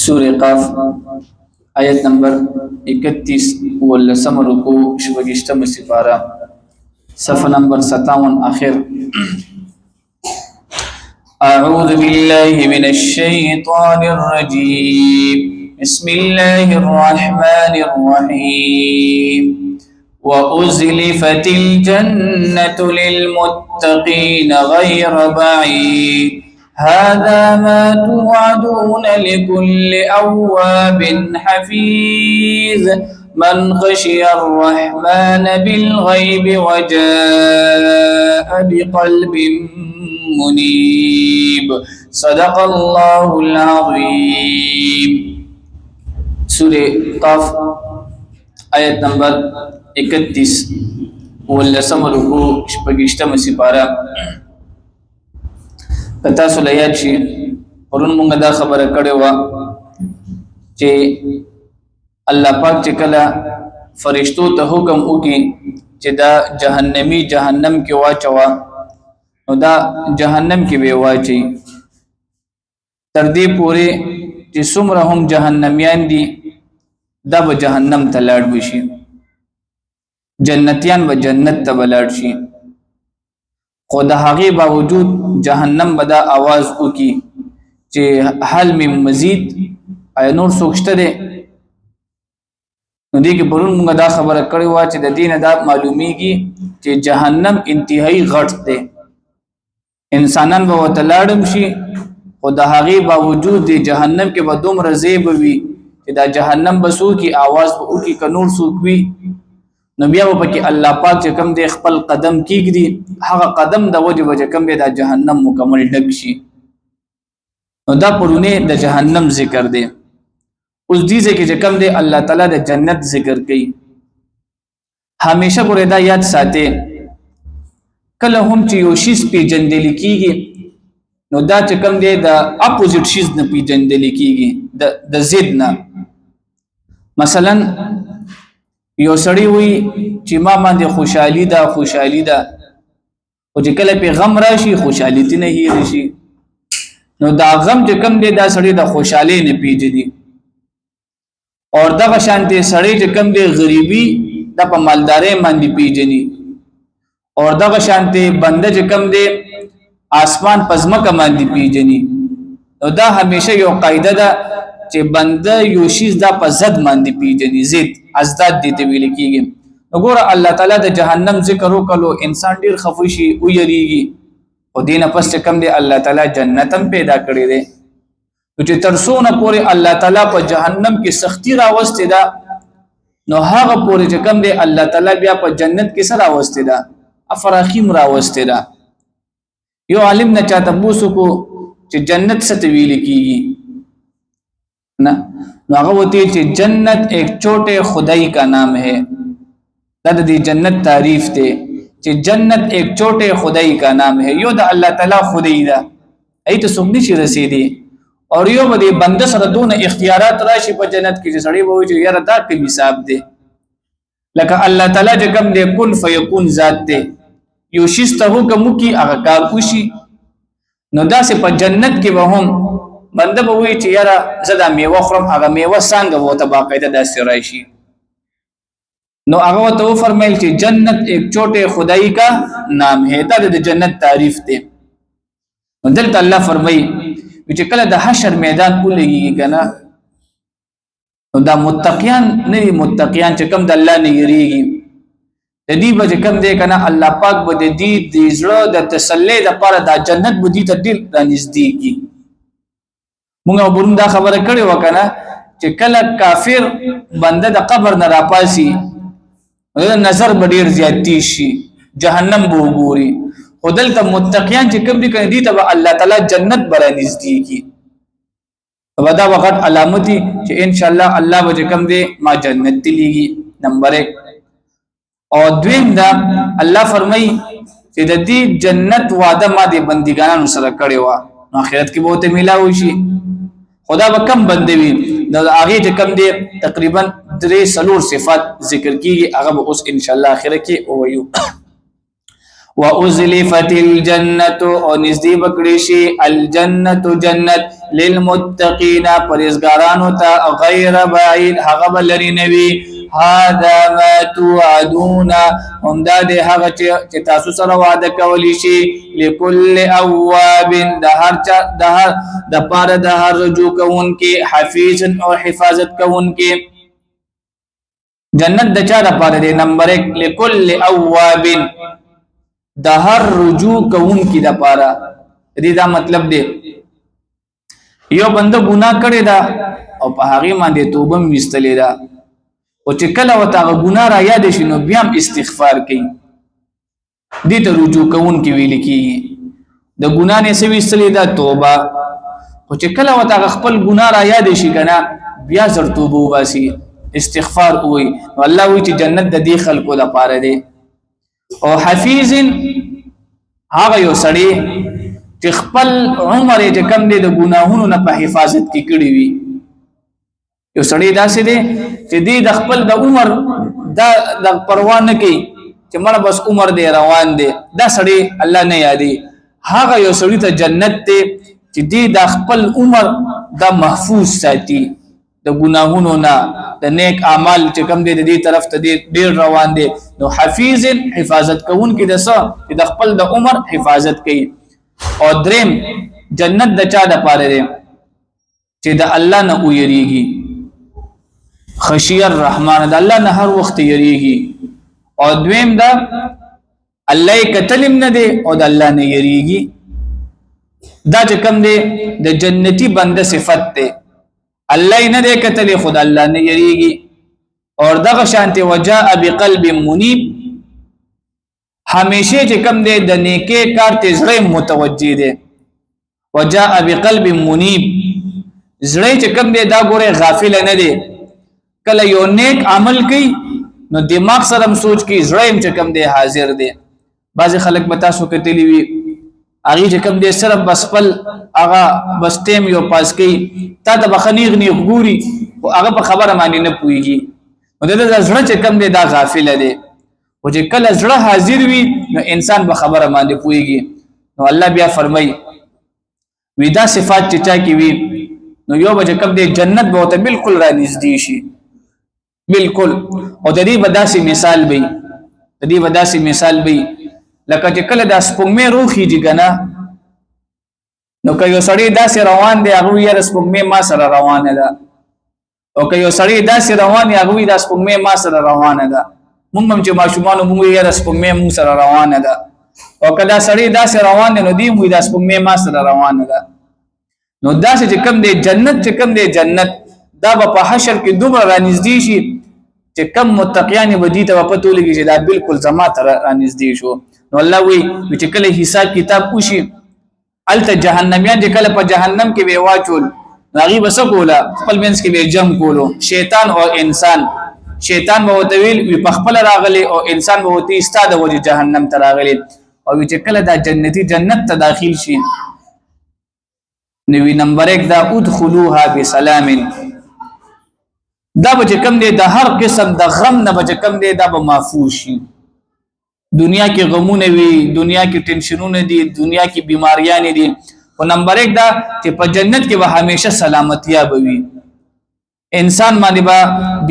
سورہ قاف آیت نمبر 31 واللسم رکو شبگشتم سپارہ صفحہ نمبر 57 آخر. أعوذ بالله من الشيطان الرجيم بسم الله الرحمن الرحيم وأزلفت الجنة للمتقين غير بعيد هذا ما توعدون لكل أواب حفيظ من خشي الرحمن بالغيب وجاء بقلب منيب صدق الله العظيم. سورة قاف آیت نمبر 31 واللسم رکو شپگشتم سپارہ. کتا سلیات شي پرون مونږ دا خبره کړې و چې الله پاک چې کله فرشتو ته حکم وکي چې دا جهنمی جهنم کې واچوا نو دا جهنم کې به واچي تر دې پورې چې څومره هم جهنميان دي دا به جهنم ته لاړ وشي جنتیان به جنت ته لاړ شي خو د هغه باوجود جهنم بدا आवाज وکي چې حل من مزید اي نور سوچته ده نو دې کې پرون موږ دا خبره کړې و چې د دین دا معلومیږي چې جهنم انتهایی غټ ده انسانان به وتلاړم شي خو د هغه باوجود د جهنم کې به دومره زیب وي چې دا جهنم بسو کی आवाज وکي ک نور سوکوي نو بیا په کې الله پاک چې کم دی خپل قدم کیږي هغه قدم د وجه کم دی د جهنم مکمل ډک شي نو دا پرونه د جهنم ذکر دی. اوس دې ځکه چې کم دی الله تعالی د جنت ذکر کوي همیشه ګوره دا یاد ساتي کله هم چې یو شی په جندل کیږي نو دا چې کم دی د اپوزیټ شیز نه په جندل کیږي د ضد نه. مثلا یو سړی وي چې ما باندې خوشحالي ده او چې کله په غم راشي خوشحالي تی نه هېر شي نو دا غم چې کم دی دا سړی د خوشحالي نه پیژني او دغه شانته سړی چې کم دی غریبي د په مالداري باندې پیژني او دغه شانته بنده چې کم دی اسمان پزمکه باندې پیژني نو دا همیشه یو قاعده ده چې بنده یو شی دا په زد باندې پیژني زید ازداد دي ته ویل کیږي. وګوره الله تعالی د جهنم ذکر وکړو انسان ډیر خفوشي او یریږي او دینه پس کم دی الله تعالی جنتم پیدا کړی دی چې ترسونه پورې الله تعالی په جهنم کې سختی راوستي دا نو هغه پورې چې کم دی الله تعالی بیا په جنت کې سره راوستي دا افراخیم راوستي دا. یو عالم نه چاته بوسو کو چې جنت څه ویل کیږي ना नو هغه وتی چې جنت ایک چھوٹے خدای کا نام ہے دا د جنت تعریف ته چې جنت ایک چھوٹے خدای کا نام ہے یو د الله تعالی خدای دا ایت سمنی شي رسیدي او یو به بنده سره دون اختیارات راشي په جنت کې چې سړی وایي چې یاره دا کوم حساب دی لکه الله تعالی چې کوم دی کن فیکون ذات دی یو شسته حکم کی هغه کار کوشي نو داسې په جنت کې به هم بنده به وی چې یاره زدا میوه خورم هغه میوه څنګه وته باقاعده داسې راشي نو هغه ته فرمایل چې جنت ایک چھوٹے خدای کا نام ہے دا د جنت تعریف دی. دلته الله فرمایي چې کله د حشر میدان ولګي کنه نو دا متقیان نه متقیان چې کم د الله نه یریږي د دې به کم دی کنه الله پاک به د دې د زړه د تسلی د لپاره د جنت به دې ته دل را نږدې مونږه ورون دا خبره کړې وکنه چې کله کافر بنده د قبر نه راپاسي نظر به ډیر زیاتی شي جهنم به وګوري خدل ته متقیان چې کوم دي کنه دي ته الله تعالی جنت برا نږدې کی ودا وخت علامتي چې ان شاء الله الله به کوم دي ما جنت تليږي. نمبر 1 او دویم دا الله فرمای چې د دې جنت وعده ما دي بندګانو سره کړی و اخرت کې به ته ملاوي شي خدا به کم بندوي د هغه کم دي تقریبا 3 صفات ذکر کیږي هغه به اوس ان شاء الله اخره کې وایو وازلفت الجنه او نزدې بکړي شي الجنه جنت للمتقین پرهیزګارانو ته غیر بعید هغه بلری نوي هذا ما توعدون هم دا د هغه چې تاسو سره وعده کولی شي لكل اواب د پاره د هر رجوع کون کې حفیظ او حفاظت کون کې جنت د چا د پاره دی نمبر 1 لكل اواب د هر رجوع کون کې د پاره دې دا مطلب دی یو بنده ګناه کړی دا او په هغه باندې توبه مستلې دا او چې کله وته ګناه را یاد شي نو بیا استغفار کوي دې ته رجوع کون کې ویل کیږي د ګناه نه سوي استلې دا توبه او چې کله وته خپل ګناه را یاد شي کنه بیا زر توبه واسي استغفار کوي نو الله وی چې جنت د دې خلکو لپاره دی او حفیظ هغه یو سړی چې خپل عمر یې کم دی د ګناهونو نه په حفاظت کې کړی وي یو سړی داسې دی چې دی د خپل د عمر د پروا نه کوي چې مړه بس عمر دی روان دی دا سړی الله نه یادي هغه یو سړی ته جنت دی چې دی د خپل عمر د محفوظ ساتي د ګناهونو نه د نیک اعمال چې کم دي د دې طرف ته ډیر روان دي نو حفیظ حفاظت کوون کې د څه د خپل د عمر حفاظت کوي او دریم جنت د چا د پاره دی چې د الله نه ویریږي خشی الرحمن د الله نه هر وخت یریږي او دویم دا الله کتلم نه دی او د الله نه یریږي دا چې کم دی د جنتی بنده صفت دی الله نه دې کتلې خود الله نه یریږي اور دغه شانته وجاء بقلب منیب همیشه چې کم دې د نیکه کار ته زړه متوجي دي وجاء بقلب منیب زړه چې کم دې دا ګوره غافل نه دي کله یو نیک عمل کوي نو دماغ سره سوچ کی زړه چې کم دې حاضر دي بعض خلک بتا سو کتلی وي اغه چې کم دې صرف بس خپل اغه بس ټیم یو پاس کوي تا ته بخنیغ نه غوري او هغه په خبره باندې نه پويږي نو د زړه چې کم دی دا غافل دی او چې کله زړه حاضر وي نو انسان په خبره باندې پويږي نو الله بیا فرمای ودا صفات چې چا کی وي نو یو به کم دی جنت به ته بالکل را نږدې شي بالکل او د دې بداسي مثال وي د دې بداسي مثال وي لکه چې کله د سپوږمۍ روخي دي کنه نو که یو سړی داسې روان دی هغه یې سپوږمۍ ما سره روانه ده او که یو سړی داسې روان دی هغه د سپوږمۍ ما سره روانه ده موږ هم چې ماشومان موږ یې سپوږمۍ موږ سره روانه ده او کله سړی داسې روان دی نو دی موږ د سپوږمۍ ما سره روانه ده نو داسې چې کم دی جنت چې کم دی جنت دا په حشر کې دومره رانږدې شي چې کم متقیان به دي ته پته لګي چې دا بالکل زما ته رانږدې شو نو الله وی چې کله حساب کتاب وشي الته جهنميان چې کله په جهنم کې به واچول راغي بس کولا خپل منس کې به جم کولو شیطان او انسان شیطان به وتویل وي په خپل راغلي او انسان به وتی استاد وجه جهنم ته راغلي او چې کله دا جنتی جنت ته داخل شي نو نمبر 1 دا ادخلوها بسلام دا به کم دی د هر قسم د غم نه به کم دی دا به محفوظ شي دنیا کې غمونه وي دنیا کې ټینشنونه دي دنیا کې بیماریاں دي او نمبر 1 دا چې په جنت کې به همیشه سلامتیا بوي انسان باندې به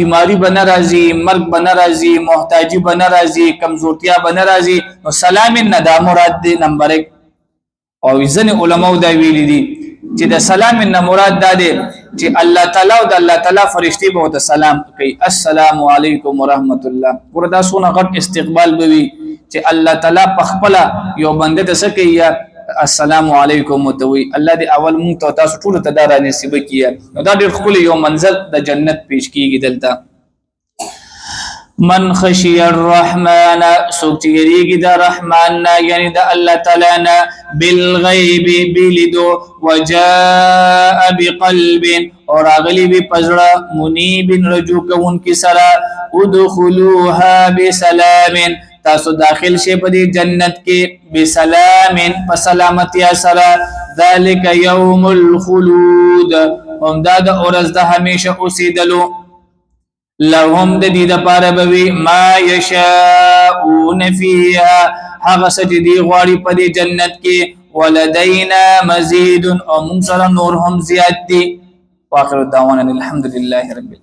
بیماری به ناراضي مرګ به ناراضي محتاجی به ناراضي کمزورتیا به ناراضي نو سلام نه مراد دی نمبر 1 او ځنه علماء دا ویلي دي چې د سلام نه مراد دا دی چې الله تعالی او د الله تعالی فرشتي به ته سلام کوي السلام علیکم ورحمت الله وردا سونه غټ استقبال بوي چې الله تعالی په خپل یو بنده ته سکه یا السلام علیکم وتوي الله دې اول مونږ ته تاسو ټول ته دا نصیب کیه دا ډېر خپل یو منزل د جنت پیش کیږي دلته من خشی الرحمن سوک چیریگی دا رحمان یعنی دا اللہ تعالی نا بالغیب بلدو وجاء بقلب اور اغلی بی پزڑا منیب رجوع کون کی سرا ادخلوها بسلام تاسو داخل شے پدی جنت کے بسلام پسلامتی سرا ذالک یوم الخلود ومداد اورز دا ہمیشہ اسیدلو لهم د دې د پاره بوي ما یشاءون فیها هغه سجدي غواړي په دې جنت کې ولدینا مزید او موږ سره نور هم زیات دي واخر دعوانا الحمد لله رب العالمين.